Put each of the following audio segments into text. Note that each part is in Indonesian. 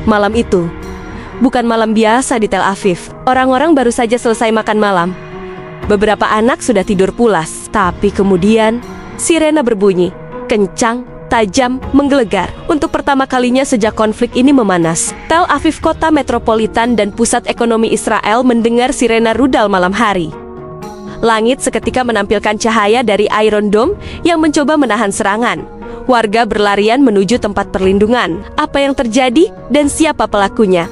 Malam itu bukan malam biasa di Tel Aviv. Orang-orang baru saja selesai makan malam. Beberapa anak sudah tidur pulas. Tapi kemudian sirena berbunyi, kencang, tajam, menggelegar. Untuk pertama kalinya sejak konflik ini memanas, Tel Aviv, kota metropolitan dan pusat ekonomi Israel, mendengar sirena rudal malam hari. Langit seketika menampilkan cahaya dari Iron Dome yang mencoba menahan serangan. Warga berlarian menuju tempat perlindungan. Apa yang terjadi dan siapa pelakunya?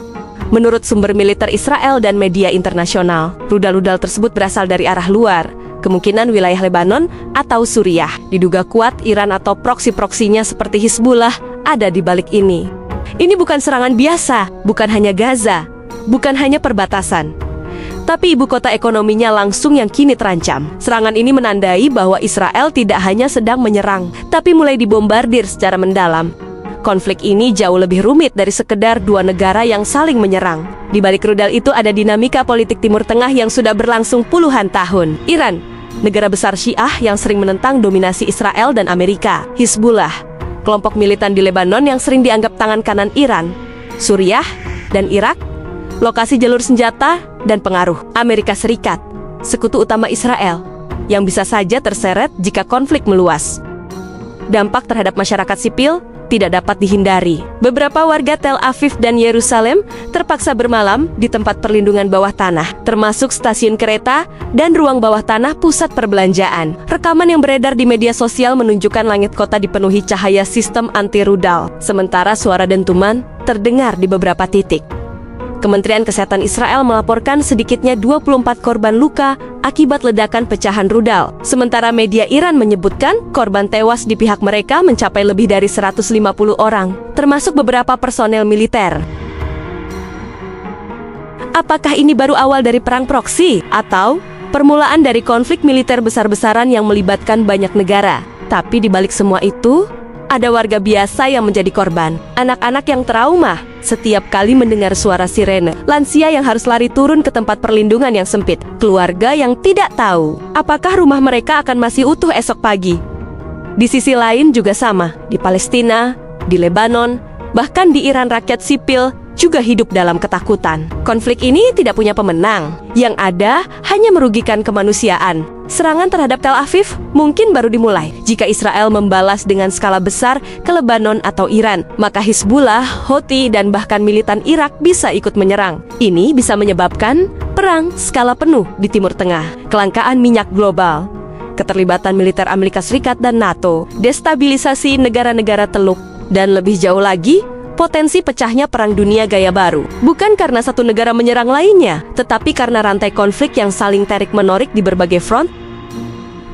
Menurut sumber militer Israel dan media internasional, rudal-rudal tersebut berasal dari arah luar, kemungkinan wilayah Lebanon atau Suriah. Diduga kuat Iran atau proksi-proksinya seperti Hizbullah ada di balik ini. Ini bukan serangan biasa, bukan hanya Gaza, bukan hanya perbatasan, tapi ibu kota ekonominya langsung yang kini terancam. Serangan ini menandai bahwa Israel tidak hanya sedang menyerang, tapi mulai dibombardir secara mendalam. Konflik ini jauh lebih rumit dari sekedar dua negara yang saling menyerang. Di balik rudal itu ada dinamika politik Timur Tengah yang sudah berlangsung puluhan tahun. Iran, negara besar Syiah yang sering menentang dominasi Israel dan Amerika. Hizbullah, kelompok militan di Lebanon yang sering dianggap tangan kanan Iran. Suriah dan Irak, lokasi jalur senjata dan pengaruh. Amerika Serikat, sekutu utama Israel, yang bisa saja terseret jika konflik meluas. Dampak terhadap masyarakat sipil tidak dapat dihindari. Beberapa warga Tel Aviv dan Yerusalem terpaksa bermalam di tempat perlindungan bawah tanah, termasuk stasiun kereta dan ruang bawah tanah pusat perbelanjaan. Rekaman yang beredar di media sosial menunjukkan langit kota dipenuhi cahaya sistem anti-rudal, sementara suara dentuman terdengar di beberapa titik. Kementerian Kesehatan Israel melaporkan sedikitnya 24 korban luka akibat ledakan pecahan rudal. Sementara media Iran menyebutkan korban tewas di pihak mereka mencapai lebih dari 150 orang, termasuk beberapa personel militer. Apakah ini baru awal dari perang proksi atau permulaan dari konflik militer besar-besaran yang melibatkan banyak negara? Tapi di balik semua itu, ada warga biasa yang menjadi korban. Anak-anak yang trauma setiap kali mendengar suara sirene, lansia yang harus lari turun ke tempat perlindungan yang sempit, keluarga yang tidak tahu apakah rumah mereka akan masih utuh esok pagi. Di sisi lain juga sama, di Palestina, di Lebanon, bahkan di Iran, rakyat sipil juga hidup dalam ketakutan. Konflik ini tidak punya pemenang, yang ada hanya merugikan kemanusiaan. Serangan terhadap Tel Aviv mungkin baru dimulai. Jika Israel membalas dengan skala besar ke Lebanon atau Iran, maka Hizbullah, Houthi, dan bahkan militan Irak bisa ikut menyerang. Ini bisa menyebabkan perang skala penuh di Timur Tengah, kelangkaan minyak global, keterlibatan militer Amerika Serikat dan NATO, destabilisasi negara-negara Teluk, dan lebih jauh lagi, potensi pecahnya perang dunia gaya baru. Bukan karena satu negara menyerang lainnya, tetapi karena rantai konflik yang saling tarik-menarik di berbagai front.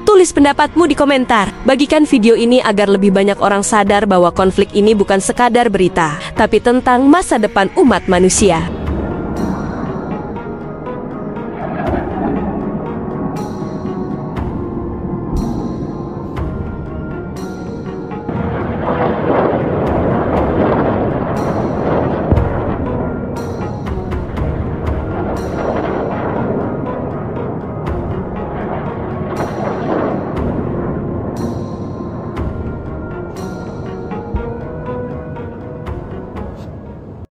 Tulis pendapatmu di komentar. Bagikan video ini agar lebih banyak orang sadar bahwa konflik ini bukan sekadar berita, tapi tentang masa depan umat manusia.